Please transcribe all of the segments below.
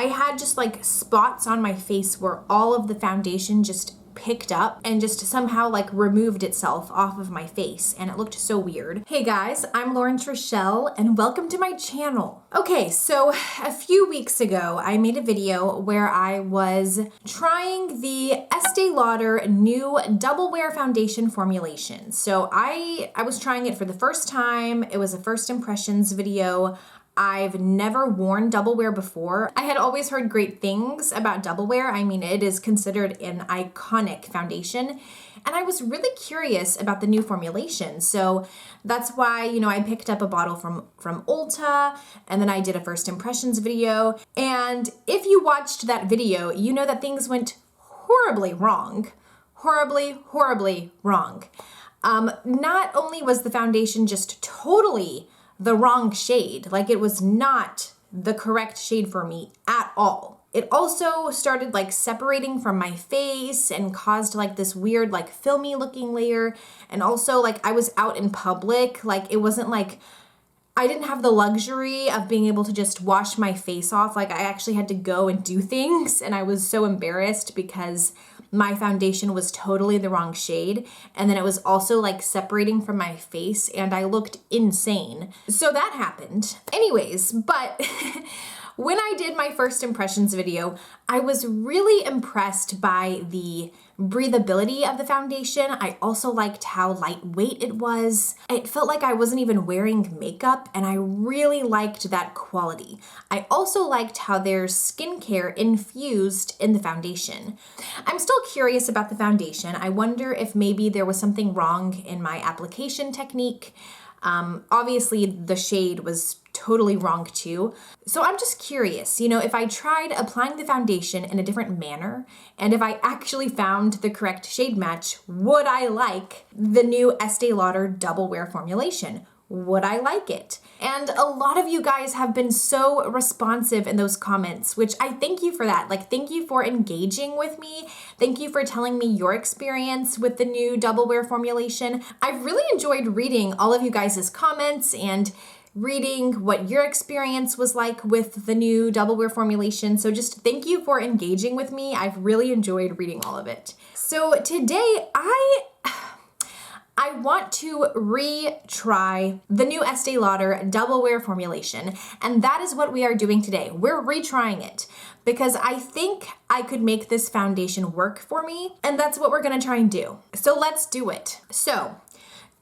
had just like spots on my face where all of the foundation just picked up and just somehow like removed itself off of my face, and it looked so weird. Hey guys, I'm Lauren Trishelle and welcome to my channel. Okay, so a few weeks ago I made a video where I was trying the Estee Lauder new Double Wear foundation formulation. So I was trying it for the first time. It was a first impressions video. I've never worn Double Wear before. I had always heard great things about Double Wear. I mean, it is considered an iconic foundation. And I was really curious about the new formulation. So that's why, I picked up a bottle from Ulta, and then I did a first impressions video. And if you watched that video, you know that things went horribly wrong. Horribly wrong. Not only was the foundation just totally the wrong shade, like it was not the correct shade for me at all. It also started like separating from my face and caused like this weird like filmy looking layer. And also like I was out in public, like it wasn't like I didn't have the luxury of being able to just wash my face off. Like I actually had to go and do things, and I was so embarrassed because my foundation was totally the wrong shade. And then it was also like separating from my face and I looked insane. So that happened. Anyways, but when I did my first impressions video, I was really impressed by the breathability of the foundation. I also liked how lightweight it was. It felt like I wasn't even wearing makeup, and I really liked that quality. I also liked how there's skincare infused in the foundation. I'm still curious about the foundation. I wonder if maybe there was something wrong in my application technique. Obviously the shade was totally wrong too. So I'm just curious, if I tried applying the foundation in a different manner, and if I actually found the correct shade match, would I like the new Estee Lauder Double Wear formulation? Would I like it? And a lot of you guys have been so responsive in those comments, which I thank you for that. Like, thank you for engaging with me. Thank you for telling me your experience with the new Double Wear formulation. I've really enjoyed reading all of you guys' comments and reading what your experience was like with the new Double Wear formulation. So just thank you for engaging with me. I've really enjoyed reading all of it. So today I want to retry the new Estee Lauder Double Wear formulation, and that is what we are doing today. We're retrying it because I think I could make this foundation work for me, and that's what we're gonna try and do. So let's do it. So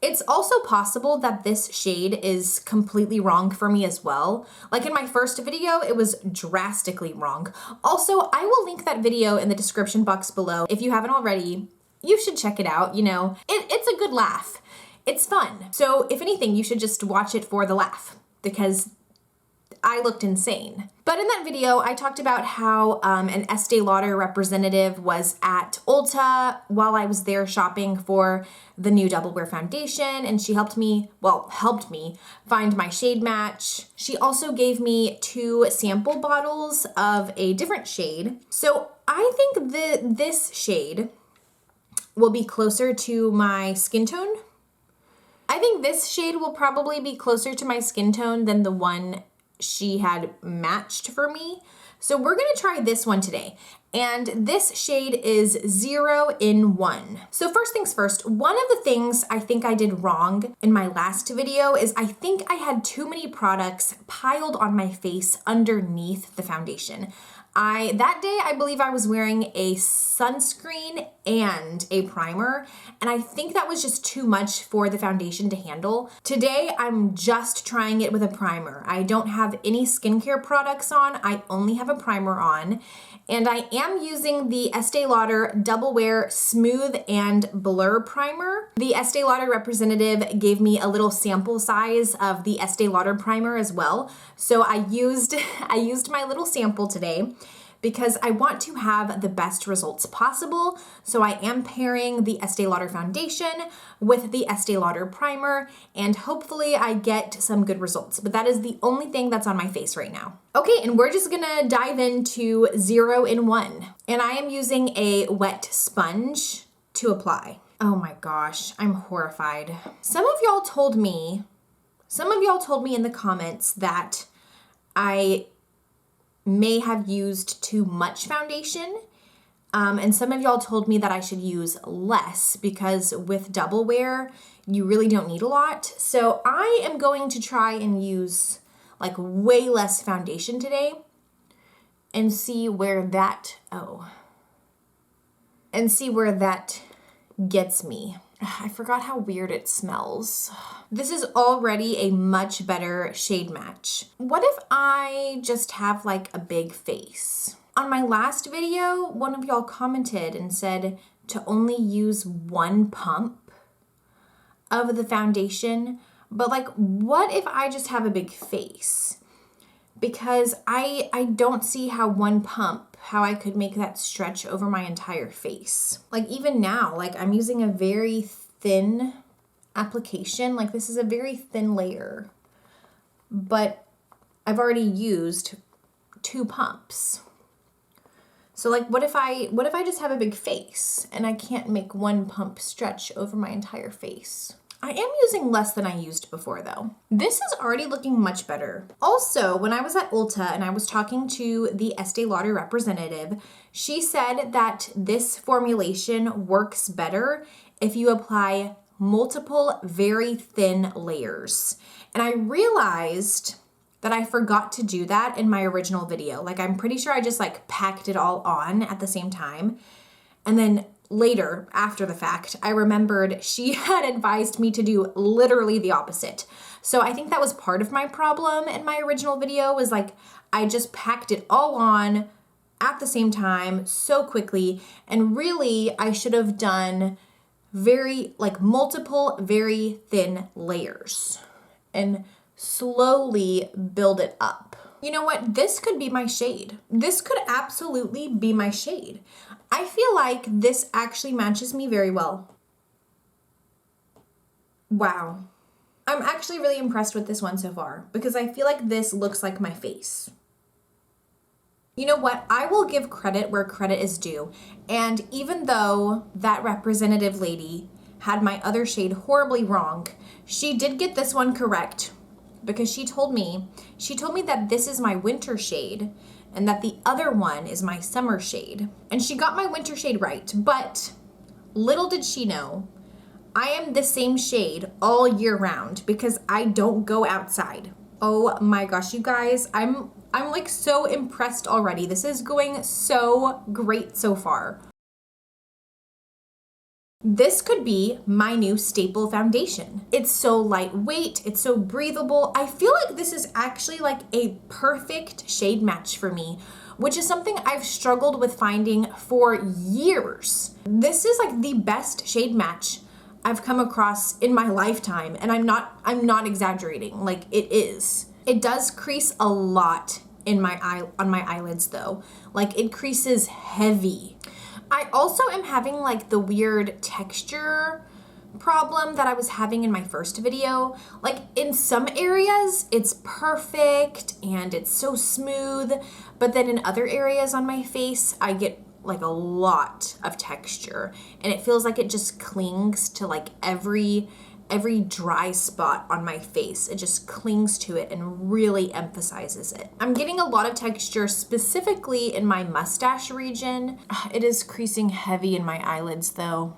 it's also possible that this shade is completely wrong for me as well. Like in my first video, it was drastically wrong. Also, I will link that video in the description box below. If you haven't already, you should check it out. It's a good laugh. It's fun. So if anything, you should just watch it for the laugh because I looked insane. But in that video, I talked about how an Estee Lauder representative was at Ulta while I was there shopping for the new Double Wear foundation, and she helped me find my shade match. She also gave me 2 sample bottles of a different shade. So I think this shade will be closer to my skin tone. I think this shade will probably be closer to my skin tone than the one she had matched for me. So we're gonna try this one today. And this shade is 0 in 1. So first things first, one of the things I think I did wrong in my last video is I think I had too many products piled on my face underneath the foundation. That day, I believe I was wearing a sunscreen and a primer, and I think that was just too much for the foundation to handle. Today, I'm just trying it with a primer. I don't have any skincare products on. I only have a primer on, and I am using the Estee Lauder Double Wear Smooth and Blur Primer. The Estee Lauder representative gave me a little sample size of the Estee Lauder primer as well, so I used my little sample today because I want to have the best results possible. So I am pairing the Estee Lauder foundation with the Estee Lauder primer, and hopefully I get some good results. But that is the only thing that's on my face right now. Okay, and we're just gonna dive into 0 in 1. And I am using a wet sponge to apply. Oh my gosh, I'm horrified. Some of y'all told me in the comments that I may have used too much foundation. And some of y'all told me that I should use less because with Double Wear, you really don't need a lot. So I am going to try and use like way less foundation today and see where that, gets me. I forgot how weird it smells. This is already a much better shade match. What if I just have like a big face? On my last video, one of y'all commented and said to only use one pump of the foundation, but like, what if I just have a big face? Because I don't see how one pump, how I could make that stretch over my entire face. Like even now, like I'm using a very thin application, like this is a very thin layer, but I've already used 2 pumps. So like, what if I just have a big face and I can't make one pump stretch over my entire face? I am using less than I used before though. This is already looking much better. Also, when I was at Ulta and I was talking to the Estee Lauder representative, she said that this formulation works better if you apply multiple very thin layers. And I realized that I forgot to do that in my original video. Like I'm pretty sure I just like packed it all on at the same time. And then later, after the fact, I remembered she had advised me to do literally the opposite. So I think that was part of my problem in my original video, was like, I just packed it all on at the same time so quickly. And really, I should have done multiple very thin layers and slowly build it up. You know what? This could be my shade. This could absolutely be my shade. I feel like this actually matches me very well. Wow. I'm actually really impressed with this one so far because I feel like this looks like my face. You know what? I will give credit where credit is due. And even though that representative lady had my other shade horribly wrong, she did get this one correct because she told me that this is my winter shade and that the other one is my summer shade. And she got my winter shade right, but little did she know, I am the same shade all year round because I don't go outside. Oh my gosh, you guys, I'm like so impressed already. This is going so great so far. This could be my new staple foundation. It's so lightweight, it's so breathable. I feel like this is actually like a perfect shade match for me, which is something I've struggled with finding for years. This is like the best shade match I've come across in my lifetime, and I'm not exaggerating. Like it is. It does crease a lot in on my eyelids though. Like it creases heavy. I also am having like the weird texture problem that I was having in my first video. Like in some areas it's perfect and it's so smooth, but then in other areas on my face I get like a lot of texture and it feels like it just clings to like every dry spot on my face. It just clings to it and really emphasizes it. I'm getting a lot of texture specifically in my mustache region. It is creasing heavy in my eyelids though.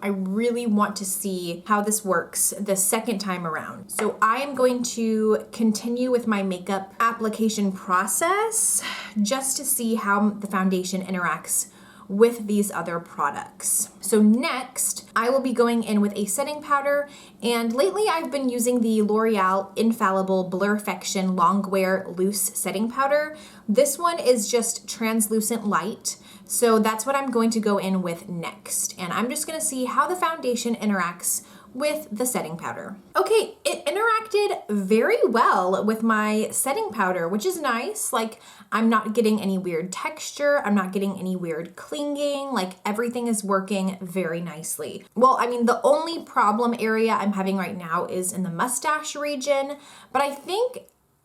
I really want to see how this works the second time around. So I am going to continue with my makeup application process just to see how the foundation interacts with these other products. So next, I will be going in with a setting powder, and lately I've been using the L'Oreal Infallible Blur-Fection Longwear Loose Setting Powder. This one is just translucent light, so that's what I'm going to go in with next. And I'm just gonna see how the foundation interacts with the setting powder. Okay, it interacted very well with my setting powder, which is nice. Like, I'm not getting any weird texture. I'm not getting any weird clinging. Like, everything is working very nicely. Well, I mean, the only problem area I'm having right now is in the mustache region, but I think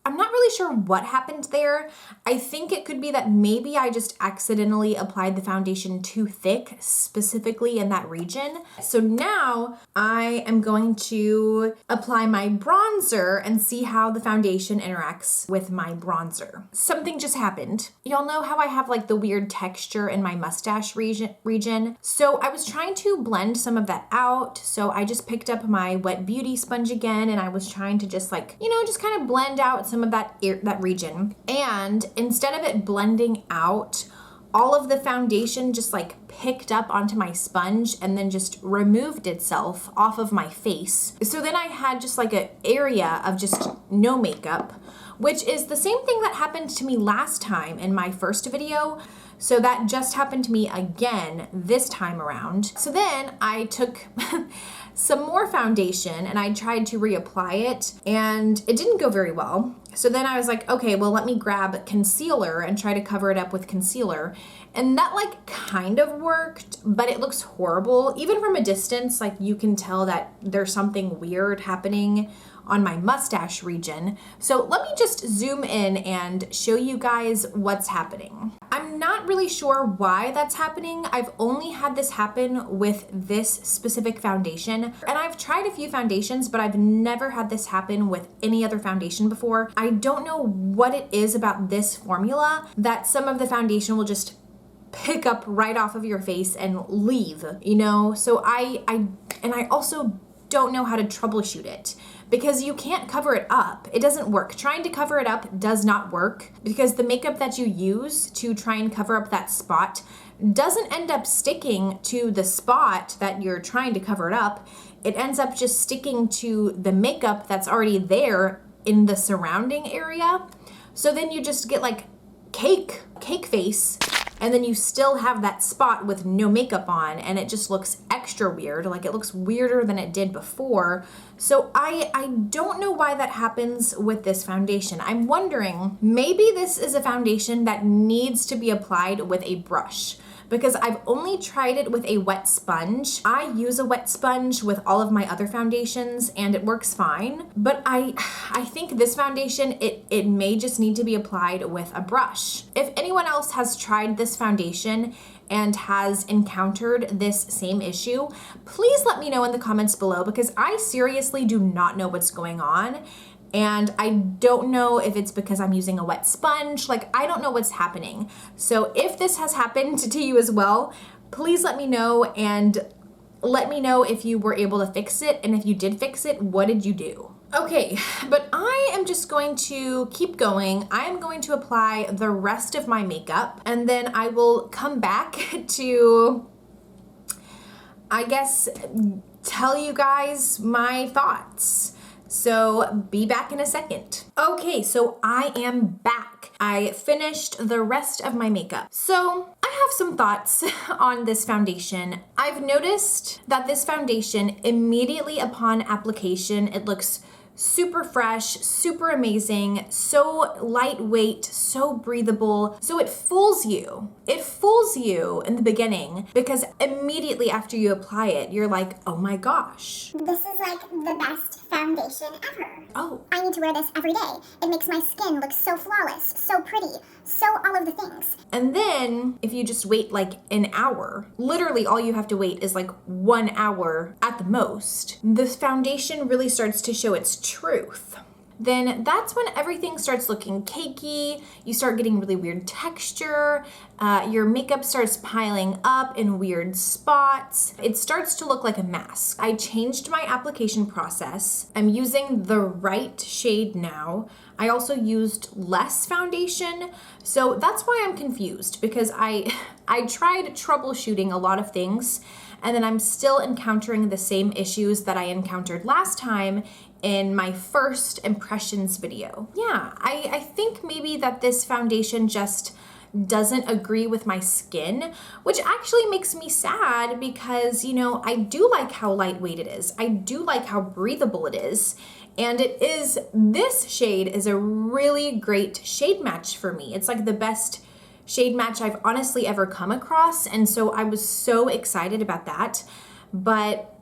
I'm not really sure what happened there. I think it could be that maybe I just accidentally applied the foundation too thick, specifically in that region. So now I am going to apply my bronzer and see how the foundation interacts with my bronzer. Something just happened. Y'all know how I have like the weird texture in my mustache region? So I was trying to blend some of that out. So I just picked up my wet beauty sponge again, and I was trying to just like, you know, just kind of blend out some of that region. And instead of it blending out, all of the foundation just like picked up onto my sponge and then just removed itself off of my face. So then I had just like an area of just no makeup, which is the same thing that happened to me last time in my first video. So that just happened to me again this time around. So then I took some more foundation and I tried to reapply it, and it didn't go very well. So then I was like, okay, well, let me grab concealer and try to cover it up with concealer. And that like kind of worked, but it looks horrible. Even from a distance, like you can tell that there's something weird happening on my mustache region. So let me just zoom in and show you guys what's happening. I'm not really sure why that's happening. I've only had this happen with this specific foundation, and I've tried a few foundations, but I've never had this happen with any other foundation before. I don't know what it is about this formula that some of the foundation will just pick up right off of your face and leave, you know? So I also don't know how to troubleshoot it, because you can't cover it up. It doesn't work. Trying to cover it up does not work, because the makeup that you use to try and cover up that spot doesn't end up sticking to the spot that you're trying to cover it up. It ends up just sticking to the makeup that's already there in the surrounding area. So then you just get like cake face, and then you still have that spot with no makeup on, and it just looks extra weird. Like it looks weirder than it did before. So I don't know why that happens with this foundation. I'm wondering, maybe this is a foundation that needs to be applied with a brush, because I've only tried it with a wet sponge. I use a wet sponge with all of my other foundations and it works fine. But I think this foundation, it may just need to be applied with a brush. If anyone else has tried this foundation and has encountered this same issue, please let me know in the comments below, because I seriously do not know what's going on. And I don't know if it's because I'm using a wet sponge. Like, I don't know what's happening. So if this has happened to you as well, please let me know, and let me know if you were able to fix it. And if you did fix it, what did you do? Okay, but I am just going to keep going. I am going to apply the rest of my makeup, and then I will come back to, I guess, tell you guys my thoughts. So be back in a second. Okay, so I am back. I finished the rest of my makeup. So I have some thoughts on this foundation. I've noticed that this foundation, immediately upon application, it looks super fresh, super amazing, so lightweight, so breathable. So it fools you. It fools you in the beginning, because immediately after you apply it, you're like, oh my gosh. This is like the best foundation ever. Oh. I need to wear this every day. It makes my skin look so flawless, so pretty, so all of the things. And then if you just wait like an hour, literally all you have to wait is like 1 hour at the most, this foundation really starts to show its truth. Then that's when everything starts looking cakey, you start getting really weird texture, your makeup starts piling up in weird spots. It starts to look like a mask. I changed my application process. I'm using the right shade now. I also used less foundation, so that's why I'm confused, because I tried troubleshooting a lot of things, and then I'm still encountering the same issues that I encountered last time in my first impressions video. Yeah, I think maybe that this foundation just doesn't agree with my skin, which actually makes me sad, because, you know, I do like how lightweight it is. I do like how breathable it is. And this shade is a really great shade match for me. It's like the best shade match I've honestly ever come across. And so I was so excited about that. But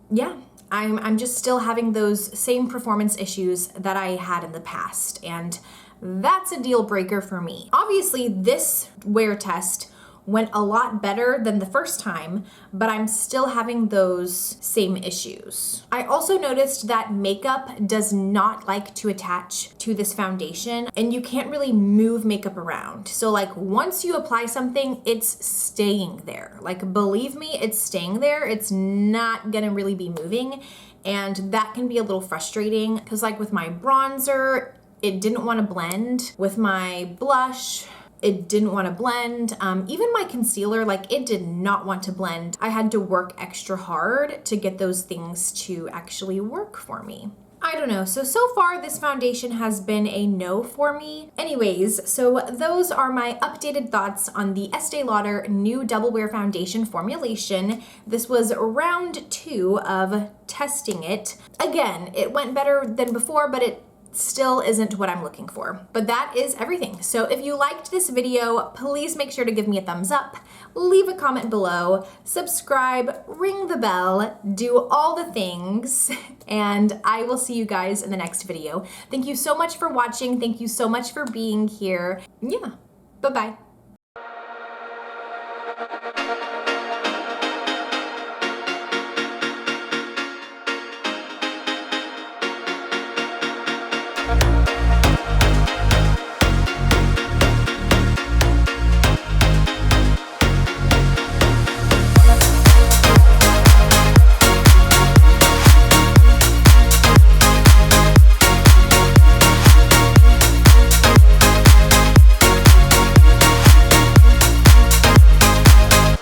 yeah, I'm just still having those same performance issues that I had in the past, and that's a deal breaker for me. Obviously, this wear test went a lot better than the first time, but I'm still having those same issues. I also noticed that makeup does not like to attach to this foundation, and you can't really move makeup around. So like once you apply something, it's staying there. Like believe me, it's staying there. It's not gonna really be moving, and that can be a little frustrating because like with my bronzer, it didn't want to blend. With my blush, it didn't want to blend. Even my concealer, like it did not want to blend. I had to work extra hard to get those things to actually work for me. I don't know, so far this foundation has been a no for me. Anyways, so those are my updated thoughts on the Estee Lauder new Double Wear Foundation Formulation. This was round 2 of testing it. Again, it went better than before, but it still isn't what I'm looking for. But that is everything. So if you liked this video, please make sure to give me a thumbs up, leave a comment below, subscribe, ring the bell, do all the things, and I will see you guys in the next video. Thank you so much for watching. Thank you so much for being here. Yeah, bye-bye.